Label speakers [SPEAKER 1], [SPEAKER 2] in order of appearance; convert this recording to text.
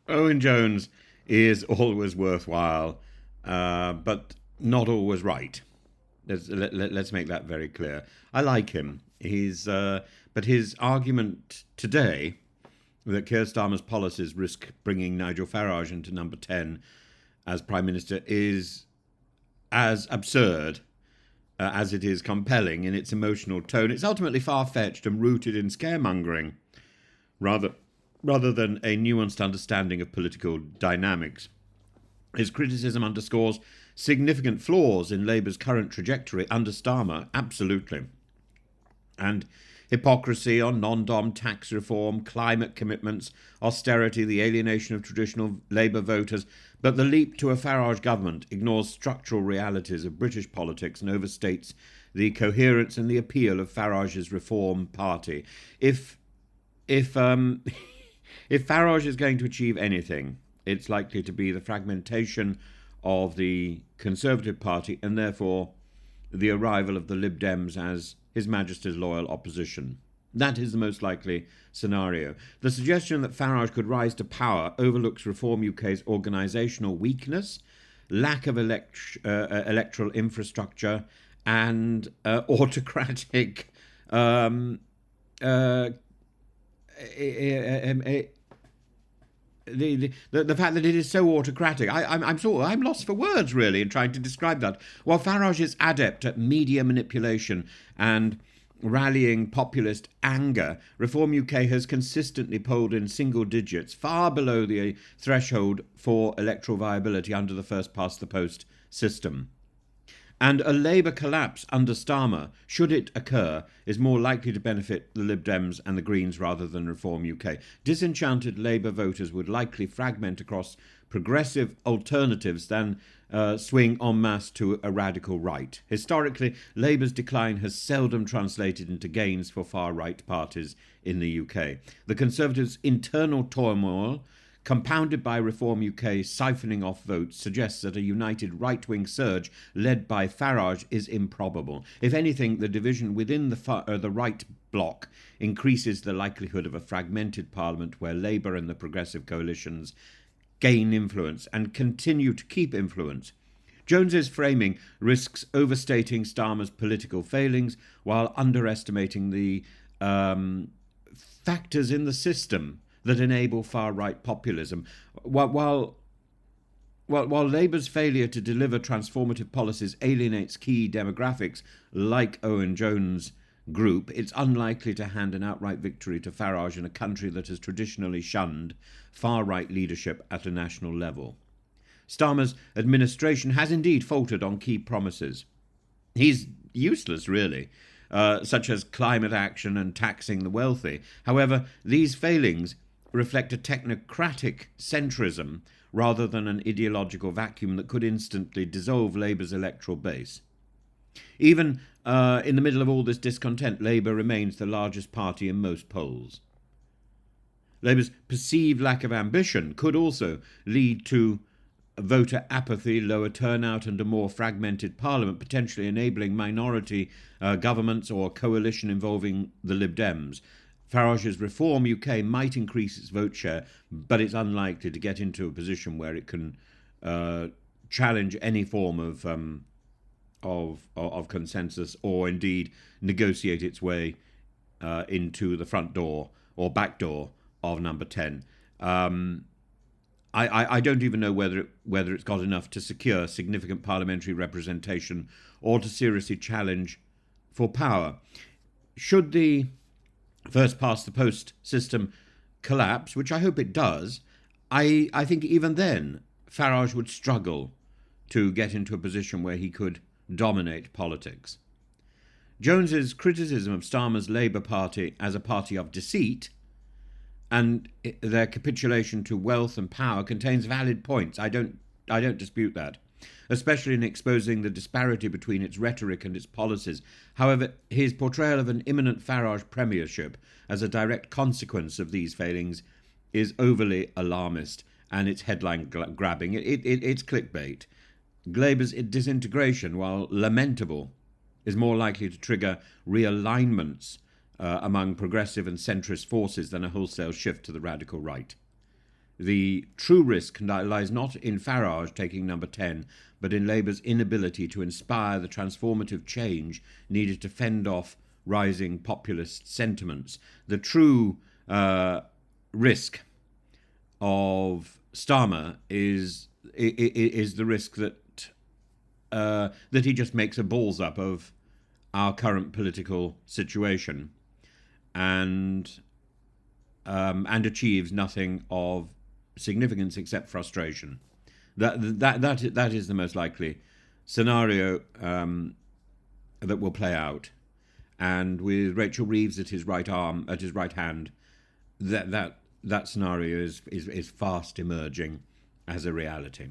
[SPEAKER 1] Owen Jones is always worthwhile, but not always right. Let's make that very clear. I like him. But his argument today that Keir Starmer's policies risk bringing Nigel Farage into number 10 as Prime Minister is as absurd as it is compelling in its emotional tone. It's ultimately far fetched and rooted in scaremongering rather, rather than a nuanced understanding of political dynamics. His criticism underscores significant flaws in Labour's current trajectory under Starmer, absolutely, and hypocrisy on non-dom tax reform, climate commitments, austerity, the alienation of traditional Labour voters. But the leap to a Farage government ignores structural realities of British politics and overstates the coherence and the appeal of Farage's Reform Party. If if Farage is going to achieve anything, it's likely to be the fragmentation of the Conservative Party and therefore the arrival of the Lib Dems as His Majesty's loyal opposition. That is the most likely scenario. The suggestion that Farage could rise to power overlooks Reform UK's organisational weakness, lack of electoral infrastructure, and autocratic uh, the fact that it is so autocratic. I'm lost for words really in trying to describe that. While Farage is adept at media manipulation and rallying populist anger, Reform UK has consistently polled in single digits, far below the threshold for electoral viability under the first past the post system. And a Labour collapse under Starmer, should it occur, is more likely to benefit the Lib Dems and the Greens rather than Reform UK. Disenchanted Labour voters would likely fragment across progressive alternatives than swing en masse to a radical right. Historically, Labour's decline has seldom translated into gains for far-right parties in the UK. The Conservatives' internal turmoil, compounded by Reform UK siphoning off votes, suggests that a united right-wing surge led by Farage is improbable. If anything, the division within the right bloc increases the likelihood of a fragmented parliament where Labour and the progressive coalitions gain influence and continue to keep influence. Jones's framing risks overstating Starmer's political failings while underestimating the factors in the system that enable far-right populism. While Labour's failure to deliver transformative policies alienates key demographics like Owen Jones' group, it's unlikely to hand an outright victory to Farage in a country that has traditionally shunned far-right leadership at a national level. Starmer's administration has indeed faltered on key promises. He's useless, really, such as climate action and taxing the wealthy. However, these failings reflect a technocratic centrism rather than an ideological vacuum that could instantly dissolve Labour's electoral base. Even in the middle of all this discontent, Labour remains the largest party in most polls. Labour's perceived lack of ambition could also lead to voter apathy, lower turnout, and a more fragmented parliament, potentially enabling minority governments or a coalition involving the Lib Dems. Farage's Reform UK might increase its vote share, but it's unlikely to get into a position where it can challenge any form of consensus or indeed negotiate its way into the front door or back door of number 10. I don't even know whether it's got enough to secure significant parliamentary representation or to seriously challenge for power. Should the first past the post system collapse, which I hope it does, I think even then Farage would struggle to get into a position where he could dominate politics. Jones's criticism of Starmer's Labour Party as a party of deceit and their capitulation to wealth and power contains valid points. I don't dispute that, especially in exposing the disparity between its rhetoric and its policies. However, his portrayal of an imminent Farage premiership as a direct consequence of these failings is overly alarmist, and it's headline grabbing. It's clickbait. Labour's disintegration, while lamentable, is more likely to trigger realignments among progressive and centrist forces than a wholesale shift to the radical right. The true risk lies not in Farage taking number 10, but in Labour's inability to inspire the transformative change needed to fend off rising populist sentiments. The true risk of Staremer is the risk that he just makes a balls up of our current political situation and achieves nothing of significance except frustration. That is the most likely scenario that will play out. And with Rachel Reeves at his right hand, that scenario is fast emerging as a reality.